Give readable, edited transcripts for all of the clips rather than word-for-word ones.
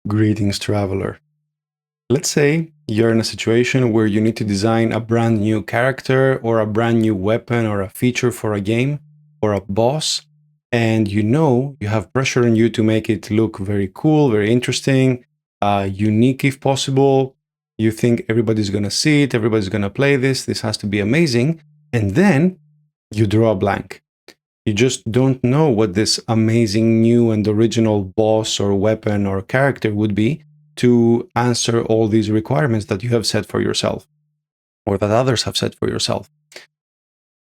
Greetings, traveler. Let's say you're in a situation where you need to design a brand new character or a brand new weapon or a feature for a game or a boss, and you know you have pressure on you to make it look very cool, very interesting, unique if possible. You think everybody's going to see it, everybody's going to play this has to be amazing, and then you draw a blank. You just don't know what this amazing new and original boss or weapon or character would be to answer all these requirements that you have set for yourself or that others have set for yourself.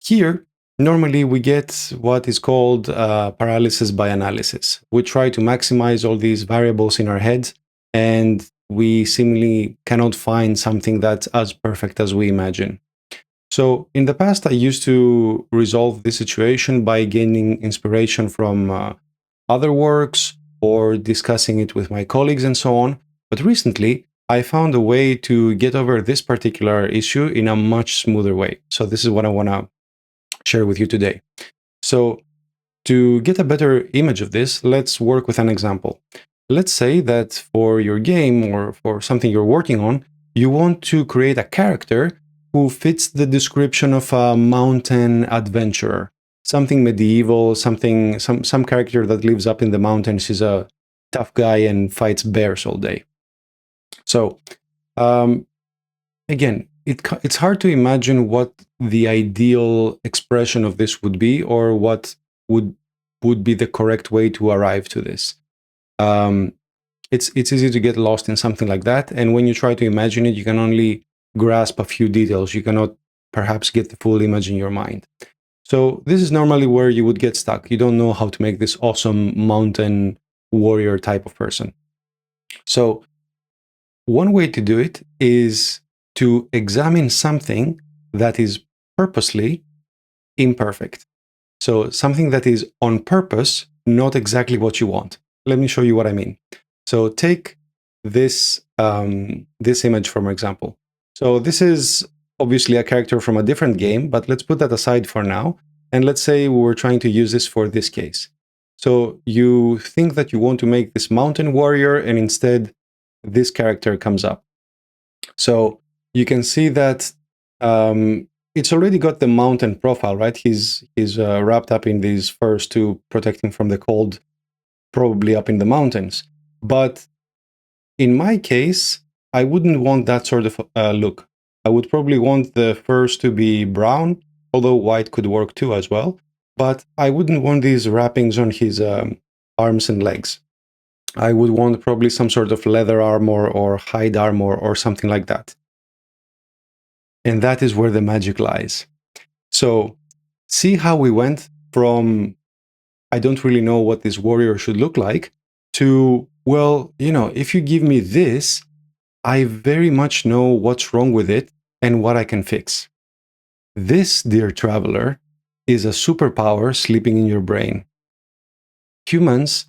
Here, normally we get what is called paralysis by analysis. We try to maximize all these variables in our heads, and we seemingly cannot find something that's as perfect as we imagine. So in the past, I used to resolve this situation by gaining inspiration from other works or discussing it with my colleagues and so on. But recently, I found a way to get over this particular issue in a much smoother way. So this is what I want to share with you today. So to get a better image of this, let's work with an example. Let's say that for your game or for something you're working on, you want to create a character who fits the description of a mountain adventurer, something medieval, some character that lives up in the mountains, is a tough guy and fights bears all day. So again, it's hard to imagine what the ideal expression of this would be, or what would be the correct way to arrive to this. It's easy to get lost in something like that, and when you try to imagine it, you can only grasp a few details. You cannot perhaps get the full image in your mind. So this is normally where you would get stuck. You don't know how to make this awesome mountain warrior type of person. So one way to do it is to examine something that is purposely imperfect. So something that is on purpose, not exactly what you want. Let me show you what I mean. So take this image for example. So this is obviously a character from a different game, but let's put that aside for now. And let's say we were trying to use this for this case. So you think that you want to make this mountain warrior, and instead this character comes up. So you can see that it's already got the mountain profile, right? He's wrapped up in these furs to protect him from the cold, probably up in the mountains. But in my case, I wouldn't want that sort of look. I would probably want the furs to be brown, although white could work too as well. But I wouldn't want these wrappings on his arms and legs. I would want probably some sort of leather armor or hide armor or something like that. And that is where the magic lies. So see how we went from, I don't really know what this warrior should look like, to, well, if you give me this, I very much know what's wrong with it and what I can fix. This, dear traveler, is a superpower sleeping in your brain. Humans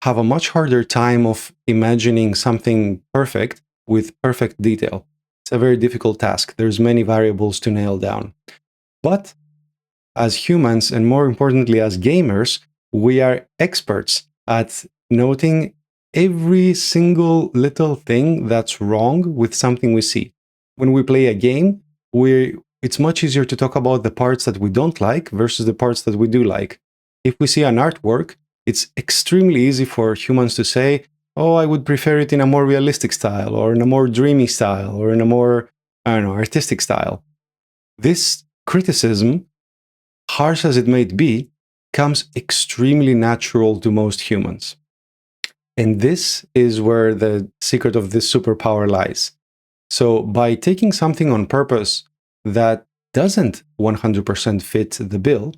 have a much harder time of imagining something perfect with perfect detail. It's a very difficult task. There's many variables to nail down. But as humans, and more importantly as gamers, we are experts at noting every single little thing that's wrong with something we see. When we play a game, it's much easier to talk about the parts that we don't like versus the parts that we do like. If we see an artwork, it's extremely easy for humans to say, oh, I would prefer it in a more realistic style, or in a more dreamy style, or in a more, artistic style. This criticism, harsh as it may be, comes extremely natural to most humans. And this is where the secret of this superpower lies. So by taking something on purpose that doesn't 100% fit the bill,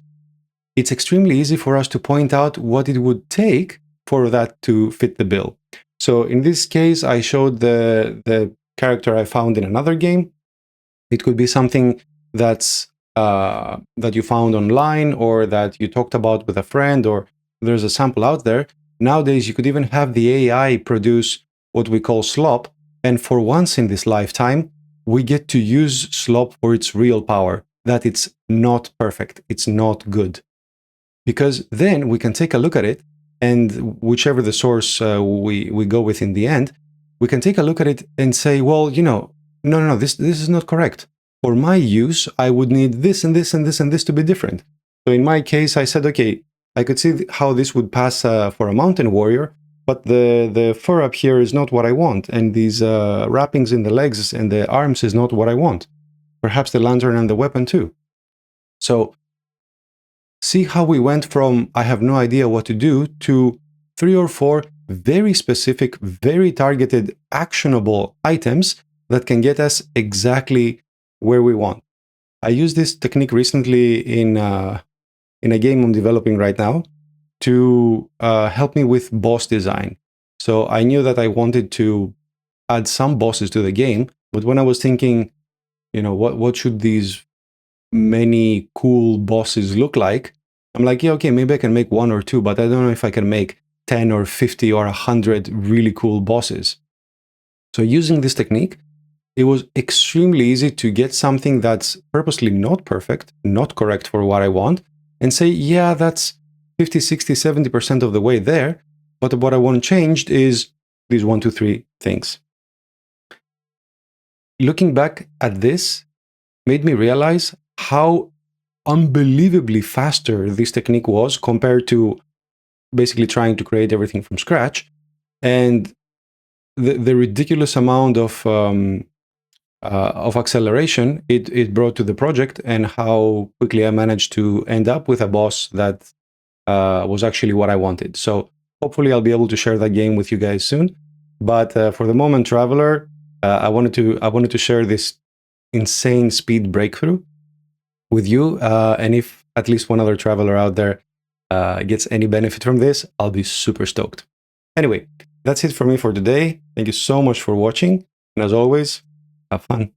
it's extremely easy for us to point out what it would take for that to fit the bill. So in this case, I showed the character I found in another game. It could be something that's that you found online, or that you talked about with a friend, or there's a sample out there. Nowadays, you could even have the AI produce what we call slop, and for once in this lifetime, we get to use slop for its real power, that it's not perfect, it's not good. Because then we can take a look at it and whichever the source we go with in the end, we can take a look at it and say, well, no, this is not correct. For my use, I would need this and this and this and this to be different. So in my case, I said, okay, I could see how this would pass for a mountain warrior, but the fur up here is not what I want, and these wrappings in the legs and the arms is not what I want. Perhaps the lantern and the weapon too. So see how we went from I have no idea what to do to 3 or 4 very specific, very targeted, actionable items that can get us exactly where we want. I used this technique recently in a game I'm developing right now to help me with boss design. So I knew that I wanted to add some bosses to the game, but when I was thinking, what should these many cool bosses look like, I'm like, yeah, okay, maybe I can make 1 or 2, but I don't know if I can make 10 or 50 or 100 really cool bosses. So using this technique, it was extremely easy to get something that's purposely not perfect, not correct for what I want, and say, yeah, that's 50, 60, 70% of the way there, but what I want changed is these 1, 2, 3 things. Looking back at this made me realize how unbelievably faster this technique was compared to basically trying to create everything from scratch, and the ridiculous amount of acceleration it brought to the project, and how quickly I managed to end up with a boss that was actually what I wanted. So hopefully I'll be able to share that game with you guys soon. But for the moment, Traveler, I wanted to share this insane speed breakthrough with you. And if at least one other traveler out there gets any benefit from this, I'll be super stoked. Anyway, that's it for me for today. Thank you so much for watching. And as always, have fun.